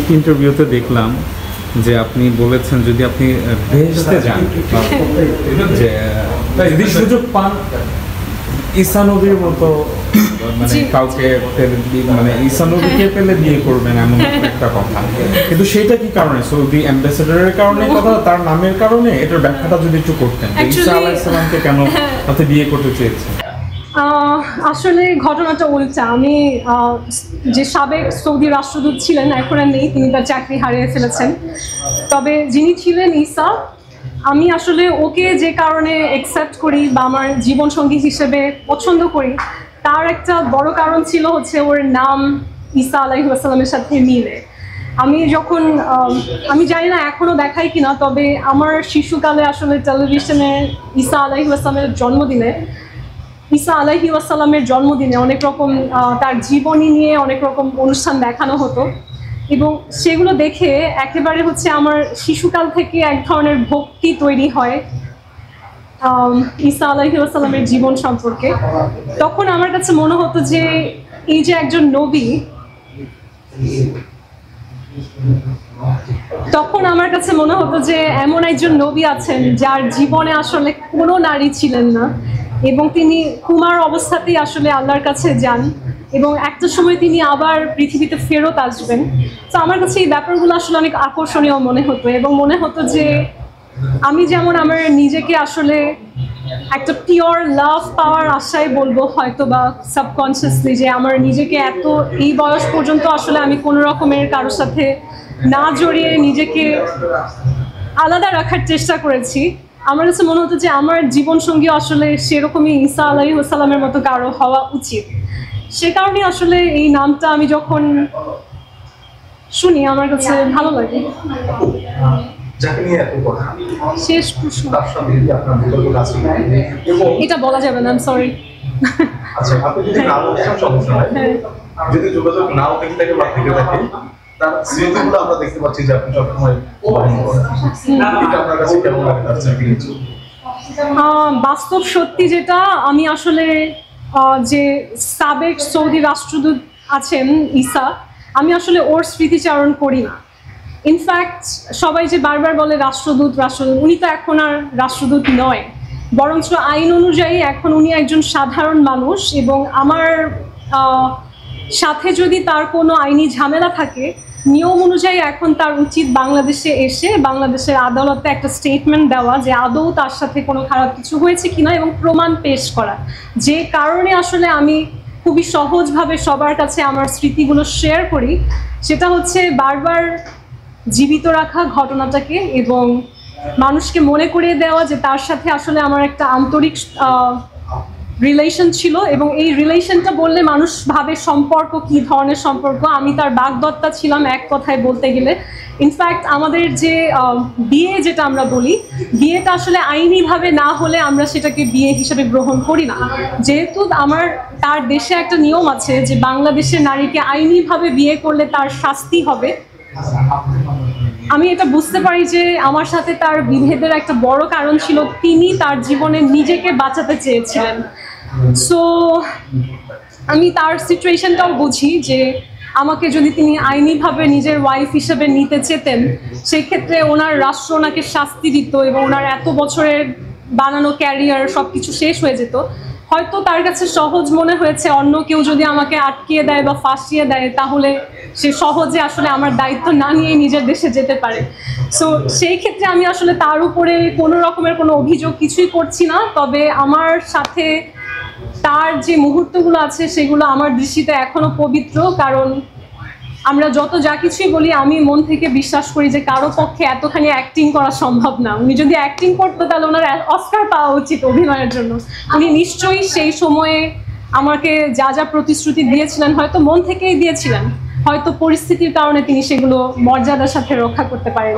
একটি ইন্টারভিউতে দেখলাম যে আপনি বলেছেন যদি আপনি বেহেশতে যান যে যদি সুযোগ পান ঈসা নবীর মতো মানে কাউকে মানে ঈসা নবীকে পেলে বিয়ে করবেন এমন একটা কথা, কিন্তু সেটা কি কারণে? সৌদি অ্যাম্বাসেডারের কারণে কথা, তার নামের কারণে? এটার ব্যাখ্যাটা যদি একটু করতেন, ঈসা আলাইহিস সালামকে কেন আপনি বিয়ে করতে চেয়েছেন? আসলে ঘটনাটা উল্টা। আমি যে সাবেক সৌদি রাষ্ট্রদূত ছিলেন, এখন আর নেই, তিনি তার চাকরি হারিয়ে ফেলেছেন। তবে যিনি ছিলেন ঈসা, আমি আসলে ওকে যে কারণে অ্যাকসেপ্ট করি বা আমার জীবনসঙ্গী হিসেবে পছন্দ করি, তার একটা বড় কারণ ছিল হচ্ছে ওর নাম ঈসা আলাইহিস সালামের সাথে মিলে। আমি যখন আমি জানি না এখনও দেখাই কিনা, তবে আমার শিশুকালে আসলে টেলিভিশনে ঈসা আলাইহিস সালামের জন্মদিনে অনেক রকম তার জীবনী নিয়ে অনেক রকম অনুষ্ঠান দেখানো হতো, এবং সেগুলো দেখে একেবারে হচ্ছে আমার শিশুকাল থেকে এক ধরনের ভক্তি তৈরি হয় ঈসা আলাইহিস সালামের জীবন সম্পর্কে। তখন আমার কাছে মনে হতো যে এই যে একজন নবী, তখন আমার কাছে মনে হতো যে এমন একজন নবী আছেন যার জীবনে আসলে কোনো নারী ছিলেন না, এবং তিনি কুমার অবস্থাতেই আসলে আল্লাহর কাছে যান, এবং একটা সময় তিনি আবার পৃথিবীতে ফেরত আসবেন। তো আমার কাছে এই ব্যাপারগুলো আসলে অনেক আকর্ষণীয় মনে হতো, এবং মনে হতো যে আমি যেমন আমার নিজেকে আসলে একটা পিওর লাভ পাওয়ার আশায় বলবো হয়তো বা সাবকনসিয়াসলি, যে আমার নিজেকে এত এই বয়স পর্যন্ত আসলে আমি কোনো রকমের কারোর সাথে না জড়িয়ে নিজেকে আলাদা রাখার চেষ্টা করেছি। আমার কাছে মনে হতো যে আমার জীবনসঙ্গী আসলে সেরকমই ঈসা আলাইহিস সালামের মতো কারো হওয়া উচিত। সে কারণে আসলে এই নামটা আমি যখন শুনি আমার কাছে ভালো লাগে। শেষ প্রশ্ন এটা বলা যাবে না, সরি। আচ্ছা, আপনি যদি না বলতে সমস্যা নাই, যদি যোগাযোগ নাও থেকে থাকে বা থেকে থাকে, তার স্মৃতিগুলো আমরা দেখতে পাচ্ছি যে আপনি সবসময় বহন করেন। এটা আপনার কাছে কেমন লাগে তার স্মৃতি? বাস্তব সত্যি যেটা, আমি আসলে যে সাবেক সৌদি রাষ্ট্রদূত আছেন ঈসা, আমি আসলে ওর স্মৃতিচারণ করি না। ইনফ্যাক্ট সবাই যে বারবার বলে রাষ্ট্রদূত, উনি তো এখন আর রাষ্ট্রদূত নয়, বরঞ্চ আইন অনুযায়ী এখন উনি একজন সাধারণ মানুষ, এবং আমার সাথে যদি তার কোনো আইনি ঝামেলা থাকে, নিয়ম অনুযায়ী এখন তার উচিত বাংলাদেশে এসে বাংলাদেশের আদালতে একটা স্টেটমেন্ট দেওয়া যে আদৌ তার সাথে কোনো খারাপ কিছু হয়েছে কিনা, এবং প্রমাণ পেশ করা। যে কারণে আসলে আমি খুবই সহজভাবে সবার কাছে আমার স্মৃতিগুলো শেয়ার করি, সেটা হচ্ছে বারবার জীবিত রাখা ঘটনাটাকে, এবং মানুষকে মনে করিয়ে দেওয়া যে তার সাথে আসলে আমার একটা আন্তরিক রিলেশন ছিল, এবং এই রিলেশনটা বললে মানুষ ভাবে সম্পর্ক কি ধরনের সম্পর্ক। আমি তার বাগদত্তা ছিলাম এক কথায় বলতে গেলে। ইনফ্যাক্ট আমাদের যে বিয়ে যেটা আমরা বলি, বিয়েটা আসলে আইনিভাবে না হলে আমরা সেটাকে বিয়ে হিসেবে গ্রহণ করি না, যেহেতু তার দেশে একটা নিয়ম আছে যে বাংলাদেশের নারীকে আইনিভাবে বিয়ে করলে তার শাস্তি হবে। আমি এটা বুঝতে পারি যে আমার সাথে তার বিভেদের একটা বড় কারণ ছিল তিনি তার জীবনে নিজেকে বাঁচাতে চেয়েছিলেন। সো আমি তার সিচুয়েশনটাও বুঝি যে আমাকে যদি তিনি আইনিভাবে নিজের ওয়াইফ হিসেবে নিতে চেতেন, সেই ক্ষেত্রে ওনার রাষ্ট্র ওনাকে শাস্তি দিত, এবং ওনার এত বছরের বানানো ক্যারিয়ার সব কিছু শেষ হয়ে যেত। হয়তো তার কাছে সহজ মনে হয়েছে অন্য কেউ যদি আমাকে আটকিয়ে দেয় বা ফাঁসিয়ে দেয়, তাহলে সে সহজে আসলে আমার দায়িত্ব না নিয়ে নিজের দেশে যেতে পারে। সো সেই ক্ষেত্রে আমি আসলে তার উপরে কোনো রকমের কোনো অভিযোগ কিছুই করছি না। তবে আমার সাথে তার যে মুহূর্তগুলো আছে সেগুলো আমার দৃষ্টিতে এখনো পবিত্র, কারণ আমরা যত যা কিছুই বলি আমি মন থেকে বিশ্বাস করি যে কারো পক্ষে এতখানি অ্যাক্টিং করা সম্ভব না। উনি যদি অ্যাক্টিং করতো তাহলে ওনার অস্কার পাওয়া উচিত অভিনয়ের জন্য। উনি নিশ্চয়ই সেই সময়ে আমাকে যা যা প্রতিশ্রুতি দিয়েছিলেন হয়তো মন থেকেই দিয়েছিলেন, হয়তো পরিস্থিতির কারণে তিনি সেগুলো মর্যাদার সাথে রক্ষা করতে পারেন।